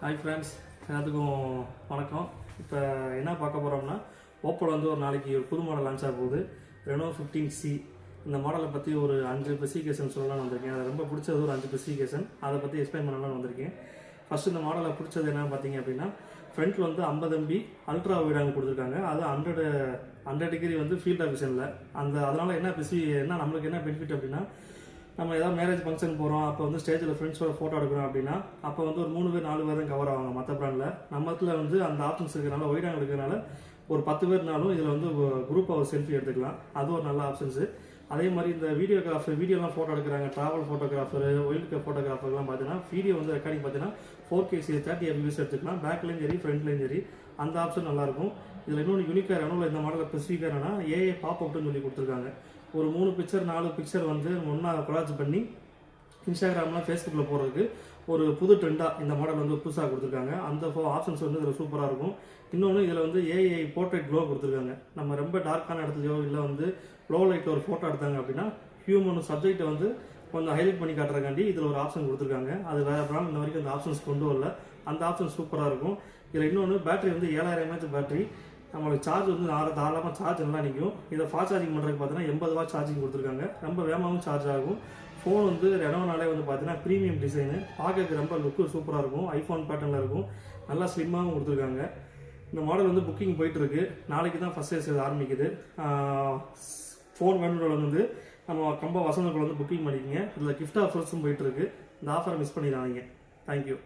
Hi friends, எல்லாத்துக்கும் வணக்கம். இப்போ என்ன பார்க்க போகிறோம்னா, ஓப்போவில் வந்து ஒரு நாளைக்கு ஒரு புது மாடல் லான்ச் ஆக போகுது. Reno 15C. இந்த மாடலை பற்றி ஒரு 5 ஸ்பெசிஃபிகேஷன் சொல்லலாம்னு வந்திருக்கேன். அது ரொம்ப பிடிச்சது ஒரு 5 ஸ்பெசிஃபிகேஷன், அதை பற்றி எக்ஸ்பிளைன் பண்ணலாம்னு வந்திருக்கேன். ஃபஸ்ட்டு இந்த மாடலை பிடிச்சது என்ன பார்த்தீங்க அப்படின்னா, ஃப்ரண்ட்டில் வந்து 50 MB அல்ட்ரா வைட் ஆங்கிள் கொடுத்துருக்காங்க. அது 100 டிகிரி வந்து ஃபீல்ட் ஆஃப் விஷனில். அதனால் என்ன நம்மளுக்கு என்ன பெனிஃபிட் அப்படின்னா, நம்ம ஏதாவது மேரேஜ் ஃபங்க்ஷன் போகிறோம், அப்போ வந்து ஸ்டேஜில் ஃப்ரெண்ட்ஸோட ஃபோட்டோ எடுக்கிறோம் அப்படின்னா, அப்போ வந்து ஒரு 3 பேர் 4 பேர் தான் கவர் ஆவாங்க. மற்ற பிராண்டில் நம்ம இடத்துல வந்து அந்த ஆப்ஷன்ஸ் இருக்கிறனால, ஒயிட் ஆங்கிள் இருக்கிறனால ஒரு 10 பேர்னாலும் இதில் வந்து குரூப்பாக ஒரு செல்ஃபி எடுத்துக்கலாம். அது ஒரு நல்ல ஆப்ஷன்ஸு. அதே மாதிரி இந்த வீடியோலாம் ஃபோட்டோ எடுக்கிறாங்க, ட்ராவல் ஃபோட்டோகிராஃபர், ஒயில்டு ஃபோட்டோகிராஃபர்லாம் பார்த்தீங்கன்னா, வீடியோ வந்து ரெக்கார்டிங் பார்த்தீங்கன்னா 4K 30 fps எடுத்துக்கலாம். பேக்லேயும் சரி ஃப்ரண்ட்லேயும் சரி. அந்த ஆப்ஷன் நல்லாயிருக்கும். இதில் இன்னொன்று யூனிக்காக ரெனோவில் இந்த மாடலில் ஸ்பெசிஃபிக்காக என்னன்னா, ஏஐ பாப் அப்னு சொல்லி கொடுத்துருக்காங்க. ஒரு 3 பிக்சர் 4 பிக்சர் வந்து ஒன்றா கொலாஜ் பண்ணி இன்ஸ்டாகிராம்லாம் ஃபேஸ்புக்கில் போகிறதுக்கு ஒரு புது ட்ரெண்டாக இந்த மாடல் வந்து புதுசாக கொடுத்துருக்காங்க. அந்த ஆப்ஷன்ஸ் வந்து இதில் சூப்பராக இருக்கும். இன்னொன்று இதில் வந்து ஏஐ போர்ட்ரேட் க்ளோ கொடுத்துருக்காங்க. நம்ம ரொம்ப டார்க்கான இடத்துலையோ இல்லை வந்து லோ லைட்டில் ஒரு ஃபோட்டோ எடுத்தாங்க அப்படின்னா, ஹியூமன் சப்ஜெக்டை வந்து கொஞ்சம் ஹைலைட் பண்ணி காட்டுறக்காண்டி இதில் ஒரு ஆப்ஷன் கொடுத்துருக்காங்க. அது வேறு பிராண்ட் இந்த வரைக்கும் அந்த ஆப்ஷன்ஸ் கொண்டு வரல. அந்த ஆப்ஷன் சூப்பராக இருக்கும். இதில் இன்னொன்று பேட்டரி வந்து 7000 mAh பேட்டரி. நம்மளுக்கு சார்ஜ் வந்து தாராளமாக சார்ஜ் நல்லா நிற்கும். இதை ஃபாஸ்ட் சார்ஜிங் பண்ணுறதுக்கு பார்த்தீங்கன்னா 80 வாட் சார்ஜிங் கொடுத்துருக்காங்க. ரொம்ப வேகமாகவும் சார்ஜ் ஆகும். ஃபோன் வந்து ரெனோனாலே வந்து பார்த்தீங்கன்னா ப்ரீமியம் டிசைனு, பார்க்கறதுக்கு ரொம்ப லுக்கு சூப்பராக இருக்கும். ஐஃபோன் பேட்டர்னில் இருக்கும். நல்லா ஸ்லிம்மாகவும் கொடுத்துருக்காங்க. இந்த மாடல் வந்து புக்கிங் போயிட்டுருக்கு. நாளைக்கு தான் ஃபஸ்ட் சேல்ஸ் ஆரம்பிக்குது. ஃபோன் வேணுன்றவங்க வந்து நம்ம வசந்தக்குள்ள வந்து புக்கிங் பண்ணிக்கோங்க. இதில் கிஃப்ட் ஆஃபர்ஸும் போயிட்டுருக்கு. இந்த ஆஃபரை மிஸ் பண்ணிடாதீங்க. தேங்க்யூ.